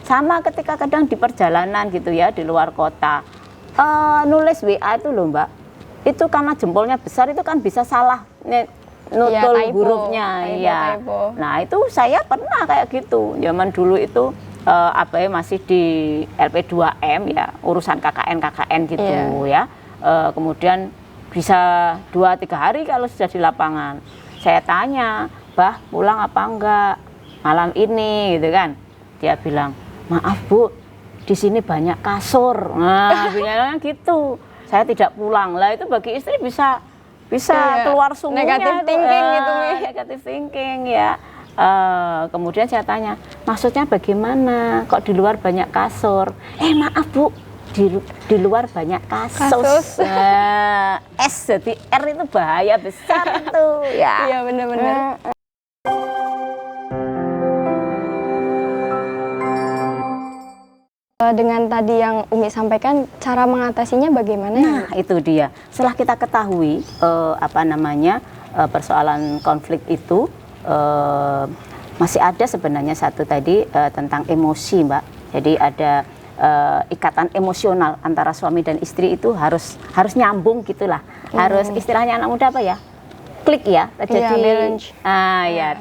Sama ketika kadang di perjalanan gitu ya, di luar kota, nulis WA itu loh Mbak, itu karena jempolnya besar itu kan bisa salah nutul hurufnya. Typo. Nah itu saya pernah kayak gitu, zaman dulu itu abai masih di LP2M ya, urusan KKN gitu ya. Kemudian bisa 2-3 hari kalau sudah di lapangan. Saya tanya, "Bah, pulang apa enggak malam ini?" gitu kan. Dia bilang, "Maaf Bu, di sini banyak kasur." Nah, bilangnya gitu. Saya tidak pulang. Lah itu bagi istri bisa keluar sungguhnya. Negatif thinking gitu, Negatif thinking ya. Kemudian saya tanya, "Maksudnya bagaimana? Kok di luar banyak kasur?" "Maaf Bu, di luar banyak kasus." S jadi R itu bahaya besar itu ya. Iya benar-benar. Dengan tadi yang Umi sampaikan, cara mengatasinya bagaimana? Nah itu dia. Setelah kita ketahui persoalan konflik itu masih ada sebenarnya satu tadi tentang emosi Mbak. Jadi ada ikatan emosional antara suami dan istri itu harus nyambung gitulah. Harus istilahnya anak muda apa ya? Klik ya, terjadi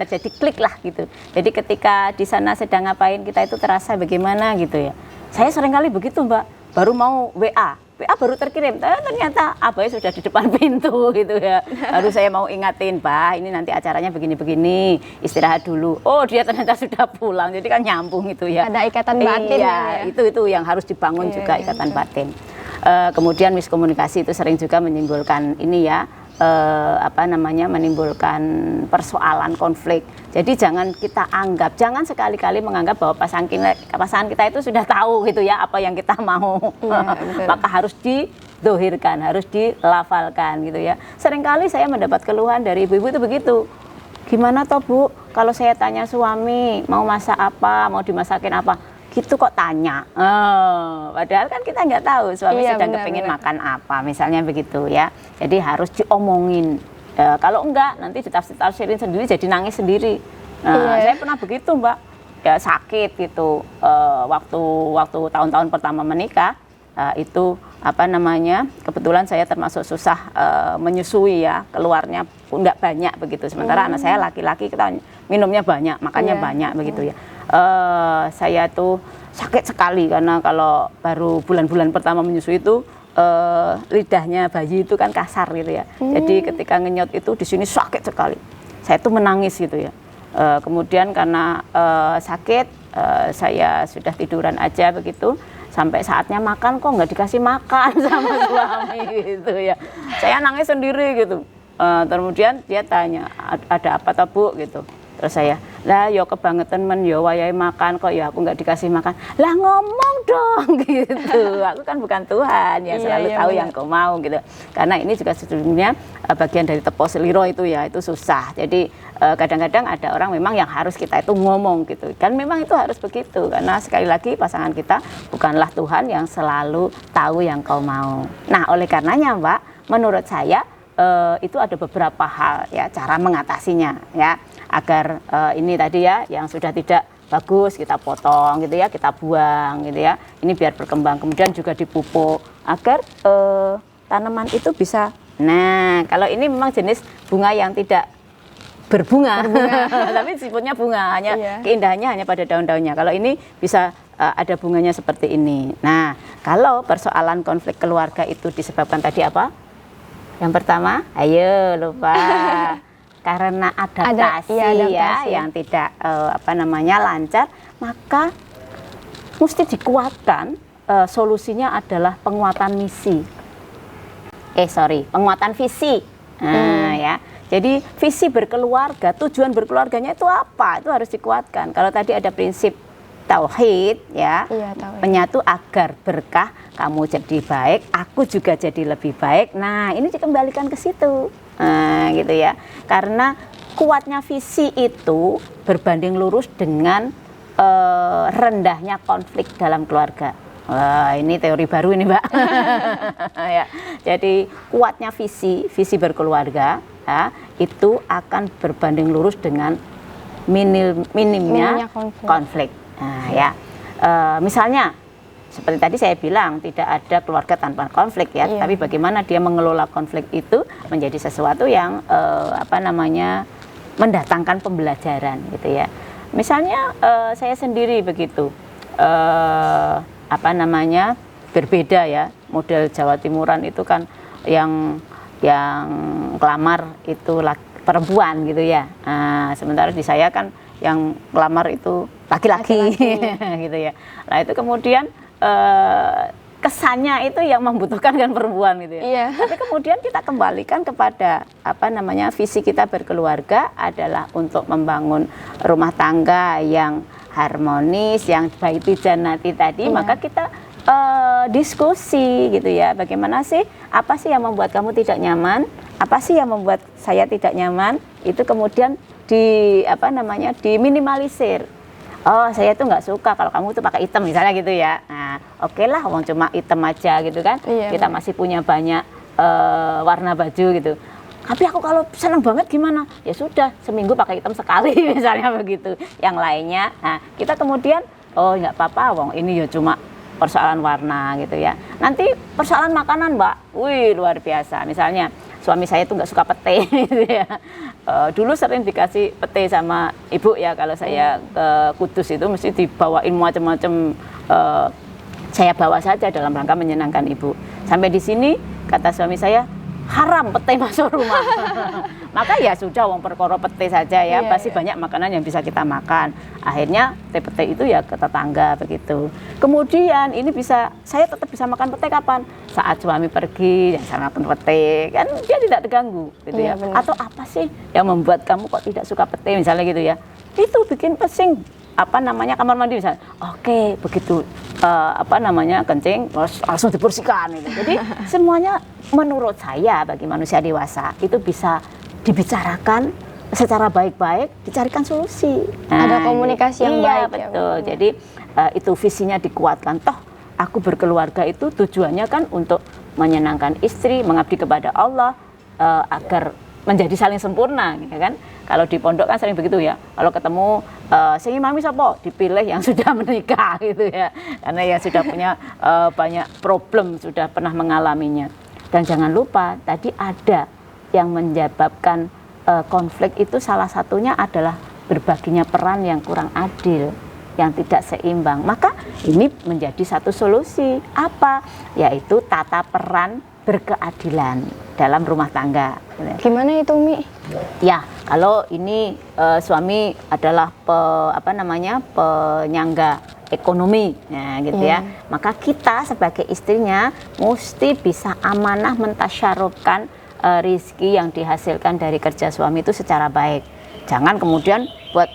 terjadi klik lah gitu. Jadi ketika di sana sedang ngapain kita itu terasa bagaimana gitu ya. Saya seringkali begitu Mbak, baru mau WA baru terkirim, ternyata abai sudah di depan pintu gitu ya. Baru saya mau ingatin, "Bah, ini nanti acaranya begini-begini, istirahat dulu." Oh, dia ternyata sudah pulang, jadi kan nyambung itu ya. Ada ikatan batin ya. Itu yang harus dibangun juga ikatan batin. Kemudian miskomunikasi itu sering juga menimbulkan ini ya, menimbulkan persoalan konflik. Jadi jangan kita anggap, jangan sekali-kali menganggap bahwa pasangan kita itu sudah tahu gitu ya apa yang kita mau. Maka harus didohirkan, harus dilafalkan gitu ya. Seringkali saya mendapat keluhan dari ibu-ibu itu begitu. "Gimana toh Bu, kalau saya tanya suami mau masak apa, mau dimasakin apa, gitu kok tanya." Padahal kan kita nggak tahu suami sedang kepingin makan apa, misalnya begitu ya. Jadi harus diomongin. Kalau enggak nanti ditafsirin sendiri jadi nangis sendiri. Saya pernah begitu Mbak, ya sakit gitu. Waktu tahun-tahun pertama menikah itu kebetulan saya termasuk susah menyusui ya, keluarnya enggak banyak begitu. Sementara anak saya laki-laki, kita minumnya banyak, makannya banyak begitu ya. Saya tuh sakit sekali karena kalau baru bulan-bulan pertama menyusui itu lidahnya bayi itu kan kasar gitu ya. Jadi ketika ngenyot itu di sini sakit sekali. Saya tuh menangis gitu ya. Kemudian karena sakit, saya sudah tiduran aja begitu. Sampai saatnya makan kok nggak dikasih makan sama suami gitu ya. Saya nangis sendiri gitu. Kemudian dia tanya, "Ada apa toh Bu?" gitu. Terus saya, "Lah yo kebangetan men yo wayahe makan kok ya aku nggak dikasih makan." "Lah ngomong dong," gitu. "Aku kan bukan Tuhan ya, selalu tahu yang kau mau," gitu. Karena ini juga sebetulnya bagian dari tepo seliro itu ya, itu susah. Jadi kadang-kadang ada orang memang yang harus kita itu ngomong gitu. Kan memang itu harus begitu, karena sekali lagi pasangan kita bukanlah Tuhan yang selalu tahu yang kau mau. Nah, oleh karenanya Mbak, menurut saya itu ada beberapa hal ya cara mengatasinya ya, agar ini tadi ya yang sudah tidak bagus kita potong gitu ya, kita buang gitu ya, ini biar berkembang. Kemudian juga dipupuk agar tanaman itu bisa. Nah, kalau ini memang jenis bunga yang tidak berbunga. Tapi sifatnya bunga, hanya keindahannya hanya pada daun-daunnya. Kalau ini bisa ada bunganya seperti ini. Nah, kalau persoalan konflik keluarga itu disebabkan tadi apa? Yang pertama, ayo lupa karena adaptasi ya yang tidak lancar, maka mesti dikuatkan. Solusinya adalah penguatan penguatan visi. Nah, ya. Jadi visi berkeluarga, tujuan berkeluarganya itu apa? Itu harus dikuatkan. Kalau tadi ada prinsip tauhid ya, menyatu agar berkah, kamu jadi baik, aku juga jadi lebih baik. Nah, ini dikembalikan ke situ. Nah, gitu ya. Karena kuatnya visi itu berbanding lurus dengan rendahnya konflik dalam keluarga. Wah, ini teori baru ini, Mbak. Ya. Jadi kuatnya visi berkeluarga ya, itu akan berbanding lurus dengan minimnya konflik. Nah, ya. Misalnya seperti tadi saya bilang, tidak ada keluarga tanpa konflik ya, tapi bagaimana dia mengelola konflik itu menjadi sesuatu yang mendatangkan pembelajaran gitu ya. Misalnya saya sendiri begitu, berbeda ya, model Jawa Timuran itu kan yang kelamar itu perempuan gitu ya. Sementara di saya kan yang kelamar itu laki-laki gitu ya. Nah itu kemudian kesannya itu yang membutuhkan kan perempuan gitu ya. Iya. Tapi kemudian kita kembalikan kepada visi kita berkeluarga adalah untuk membangun rumah tangga yang harmonis, yang baiti jannati tadi, maka kita diskusi gitu ya. Bagaimana sih, apa sih yang membuat kamu tidak nyaman? Apa sih yang membuat saya tidak nyaman? Itu kemudian diminimalisir. Oh, saya tuh nggak suka kalau kamu tuh pakai hitam misalnya gitu ya. Nah, oke lah, wong cuma hitam aja gitu kan. Iya, kita masih punya banyak warna baju gitu. Tapi aku kalau seneng banget gimana? Ya sudah, seminggu pakai hitam sekali misalnya begitu. Yang lainnya, nah kita kemudian, oh nggak apa-apa, wong ini ya cuma persoalan warna gitu ya. Nanti persoalan makanan, Mbak, wih luar biasa. Misalnya suami saya tuh nggak suka pete gitu ya. Dulu sering dikasih pete sama ibu ya, kalau saya ke Kudus itu mesti dibawain macam-macam. Saya bawa saja dalam rangka menyenangkan ibu. Sampai di sini kata suami saya, haram pete masuk rumah. Maka ya sudah, wong perkara pete saja ya, pasti banyak makanan yang bisa kita makan. Akhirnya pete itu ya ke tetangga begitu. Kemudian ini saya tetap bisa makan pete kapan? Saat suami pergi, yang saya makan pete, kan dia tidak terganggu gitu ya. Benar. Atau apa sih yang membuat kamu kok tidak suka pete misalnya gitu ya? Itu bikin pesing kamar mandi misalnya. Oke, begitu kencing langsung dibersihkan gitu. Jadi semuanya menurut saya bagi manusia dewasa itu bisa dibicarakan secara baik-baik, dicarikan solusi. Ada komunikasi yang baik. Betul. Ya, jadi itu visinya dikuatkan. Toh aku berkeluarga itu tujuannya kan untuk menyenangkan istri, mengabdi kepada Allah, agar menjadi saling sempurna, gitu kan? Kalau di pondok kan sering begitu ya. Kalau ketemu sing imami sapa, dipilih yang sudah menikah gitu ya. Karena yang sudah punya banyak problem, sudah pernah mengalaminya. Dan jangan lupa tadi ada yang menyebabkan konflik itu, salah satunya adalah berbaginya peran yang kurang adil, yang tidak seimbang. Maka ini menjadi satu solusi. Apa? Yaitu tata peran berkeadilan dalam rumah tangga. Gimana itu, Mi? Ya, kalau ini suami adalah penyangga ekonomi, nah gitu ya. Maka kita sebagai istrinya mesti bisa amanah mentasyarufkan rizki yang dihasilkan dari kerja suami itu secara baik. Jangan kemudian buat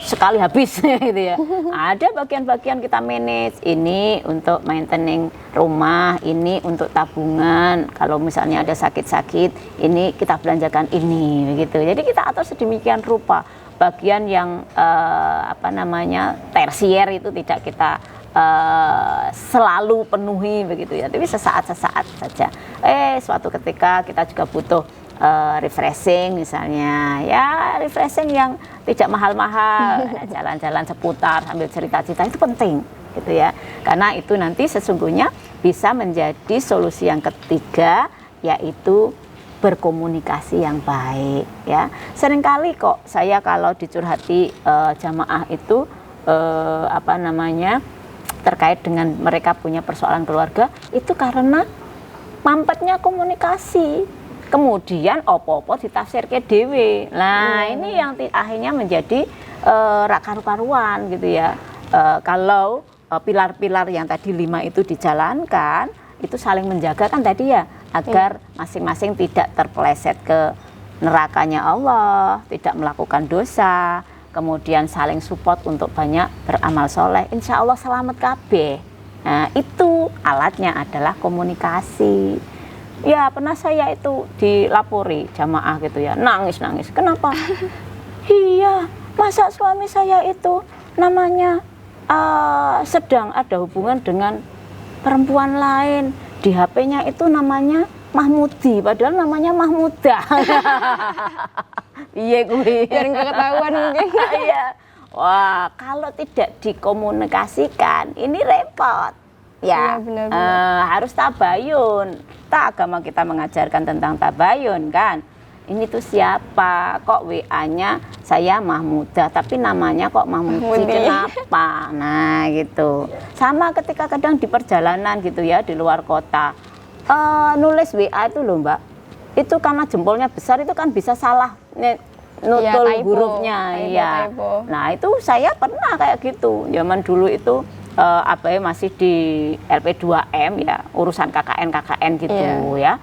sekali habis gitu ya. Ada bagian-bagian kita manage, ini untuk maintaining rumah, ini untuk tabungan. Kalau misalnya ada sakit-sakit, ini kita belanjakan ini begitu. Jadi kita atur sedemikian rupa. Bagian yang tersier itu tidak kita selalu penuhi begitu ya. Tapi sesaat-sesaat saja. Suatu ketika kita juga butuh refreshing misalnya, ya refreshing yang tidak mahal-mahal, jalan-jalan seputar sambil cerita-cerita itu penting gitu ya, karena itu nanti sesungguhnya bisa menjadi solusi yang ketiga, yaitu berkomunikasi yang baik ya. Seringkali kok saya kalau dicurhati jamaah itu terkait dengan mereka punya persoalan keluarga itu karena mampetnya komunikasi. Kemudian opo-opo ditafsir ke dewe. Nah ini yang akhirnya menjadi karu-karuan gitu ya. Kalau pilar-pilar yang tadi 5 itu dijalankan, itu saling menjaga kan tadi ya, agar masing-masing tidak terpeleset ke nerakanya Allah, tidak melakukan dosa, kemudian saling support untuk banyak beramal soleh. Insya Allah selamat kabeh. Nah itu alatnya adalah komunikasi. Ya pernah saya itu dilapori jamaah gitu ya, nangis-nangis. Kenapa? Iya, masa suami saya itu namanya sedang ada hubungan dengan perempuan lain. Di HP-nya itu namanya Mahmudi, padahal namanya Mahmuda. Iya gue. Biar nggak ketahuan mungkin. Iya. Wah, kalau tidak dikomunikasikan, ini repot. Ya, Iya, benar-benar. harus tabayun. Agama kita mengajarkan tentang tabayun kan. Ini tuh siapa? Kok WA-nya saya Mahmudah, tapi namanya kok Mahmudi, kenapa? Nah gitu. Sama ketika kadang di perjalanan gitu ya, di luar kota. Nulis WA itu loh Mbak, itu karena jempolnya besar itu kan bisa salah nutul Iya, typo. hurufnya. Iya. Typo. Nah itu saya pernah kayak gitu. Zaman dulu itu masih di LP2M ya, urusan KKN gitu ya.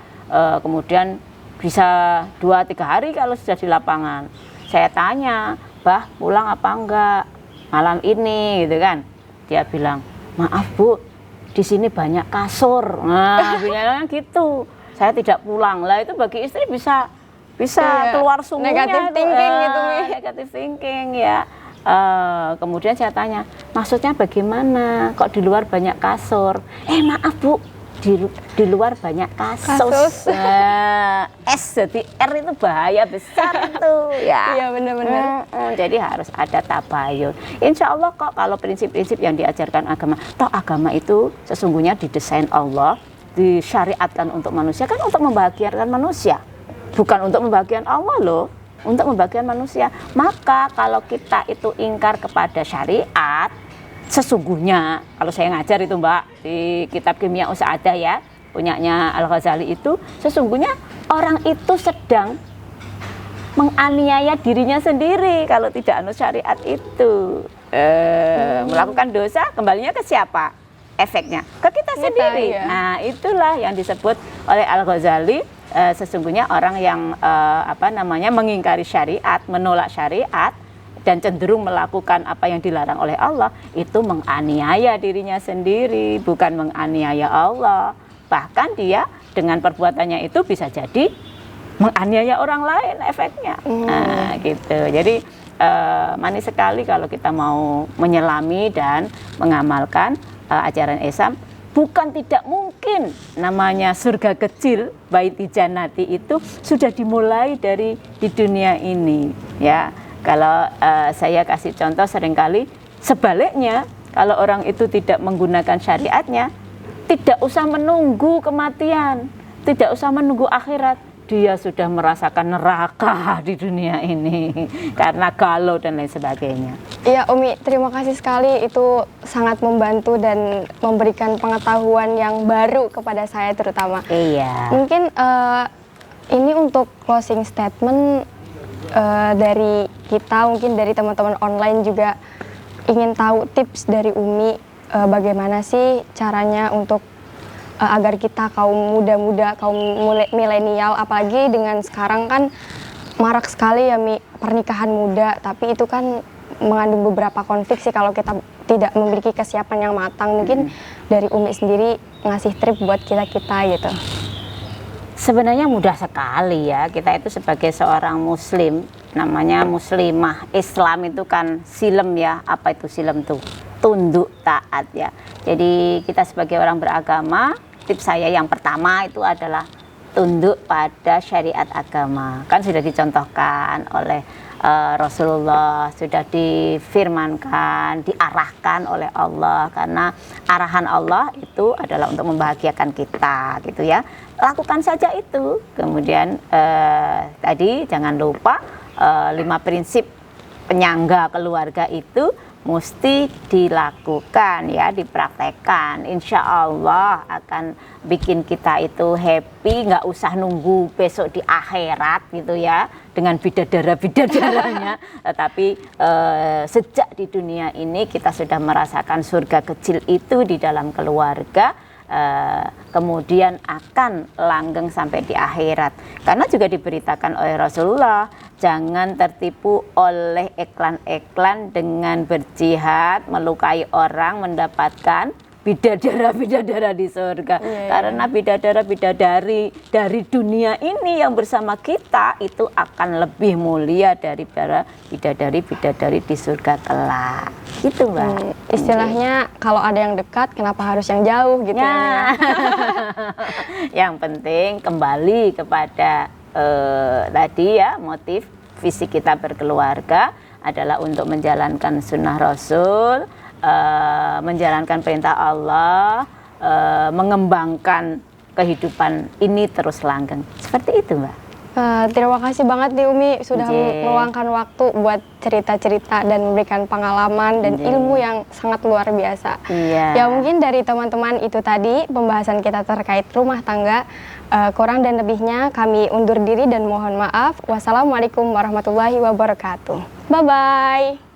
Kemudian bisa 2-3 hari kalau sudah di lapangan. Saya tanya, "Bah, pulang apa enggak malam ini?" gitu kan. Dia bilang, "Maaf Bu, di sini banyak kasur." Nah, bilangnya gitu. Saya tidak pulang. Lah itu bagi istri bisa keluar sungguhnya. Negatif thinking gitu, Mi. Negatif thinking ya. Kemudian saya tanya, maksudnya bagaimana? Kok di luar banyak kasur? Maaf Bu, di luar banyak kasus. S jadi R itu bahaya besar itu ya. Iya, benar-benar. Jadi harus ada tabayun. Insya Allah kok kalau prinsip-prinsip yang diajarkan agama, toh agama itu sesungguhnya didesain Allah, disyariatkan untuk manusia kan untuk membahagiakan manusia, bukan untuk membahagiakan Allah loh. Untuk membagian manusia. Maka kalau kita itu ingkar kepada syariat, sesungguhnya kalau saya ngajar itu Mbak di kitab Kimia Usa'adah ya, punyanya Al-Ghazali itu, sesungguhnya orang itu sedang menganiaya dirinya sendiri kalau tidak anut syariat itu. Melakukan dosa, kembalinya ke siapa? Efeknya ke kita sendiri. Ya. Nah, itulah yang disebut oleh Al-Ghazali. Sesungguhnya orang yang mengingkari syariat, menolak syariat dan cenderung melakukan apa yang dilarang oleh Allah, itu menganiaya dirinya sendiri, bukan menganiaya Allah. Bahkan dia dengan perbuatannya itu bisa jadi menganiaya orang lain efeknya. Nah, gitu. Jadi manis sekali kalau kita mau menyelami dan mengamalkan ajaran Islam. Bukan tidak mungkin namanya surga kecil baiti jannati itu sudah dimulai dari di dunia ini ya. Kalau saya kasih contoh seringkali sebaliknya, kalau orang itu tidak menggunakan syariatnya, tidak usah menunggu kematian, tidak usah menunggu akhirat, dia sudah merasakan neraka di dunia ini karena galau dan lain sebagainya. Iya Umi, terima kasih sekali, itu sangat membantu dan memberikan pengetahuan yang baru kepada saya terutama. Iya. Mungkin ini untuk closing statement dari kita, mungkin dari teman-teman online juga ingin tahu tips dari Umi, bagaimana sih caranya untuk agar kita kaum muda-muda, kaum milenial, apalagi dengan sekarang kan marak sekali ya Mi, pernikahan muda, tapi itu kan mengandung beberapa konflik sih kalau kita tidak memiliki kesiapan yang matang. Mungkin dari Umi sendiri ngasih trip buat kita-kita gitu. Sebenarnya mudah sekali ya, kita itu sebagai seorang muslim, namanya muslimah. Islam itu kan silem ya, apa itu silem tuh? Tunduk taat ya. Jadi kita sebagai orang beragama, tips saya yang pertama itu adalah tunduk pada syariat agama. Kan sudah dicontohkan oleh Rasulullah, sudah difirmankan, diarahkan oleh Allah, karena arahan Allah itu adalah untuk membahagiakan kita gitu ya. Lakukan saja itu. Kemudian tadi jangan lupa 5 prinsip penyangga keluarga itu mesti dilakukan ya, dipraktekkan. Insya Allah akan bikin kita itu happy, nggak usah nunggu besok di akhirat gitu ya dengan bidadara-bidadaranya. Tetapi sejak di dunia ini kita sudah merasakan surga kecil itu di dalam keluarga. Kemudian akan langgeng sampai di akhirat, karena juga diberitakan oleh Rasulullah, jangan tertipu oleh iklan-iklan dengan berjihad melukai orang mendapatkan bidadara-bidadara di surga. Karena bidadara-bidadari dari dunia ini yang bersama kita itu akan lebih mulia daripada bidadari-bidadari di surga kelak. Gitu Mbak. Istilahnya kalau ada yang dekat, kenapa harus yang jauh gitu ya. Yang penting kembali kepada tadi ya, motif visi kita berkeluarga adalah untuk menjalankan sunnah Rasul, menjalankan perintah Allah, mengembangkan kehidupan ini terus langgeng. Seperti itu, Mbak. Terima kasih banget nih Umi sudah meluangkan waktu buat cerita-cerita dan memberikan pengalaman dan ilmu yang sangat luar biasa. Ya mungkin dari teman-teman itu tadi pembahasan kita terkait rumah tangga. Kurang dan lebihnya kami undur diri dan mohon maaf. Wassalamualaikum warahmatullahi wabarakatuh. Bye-bye.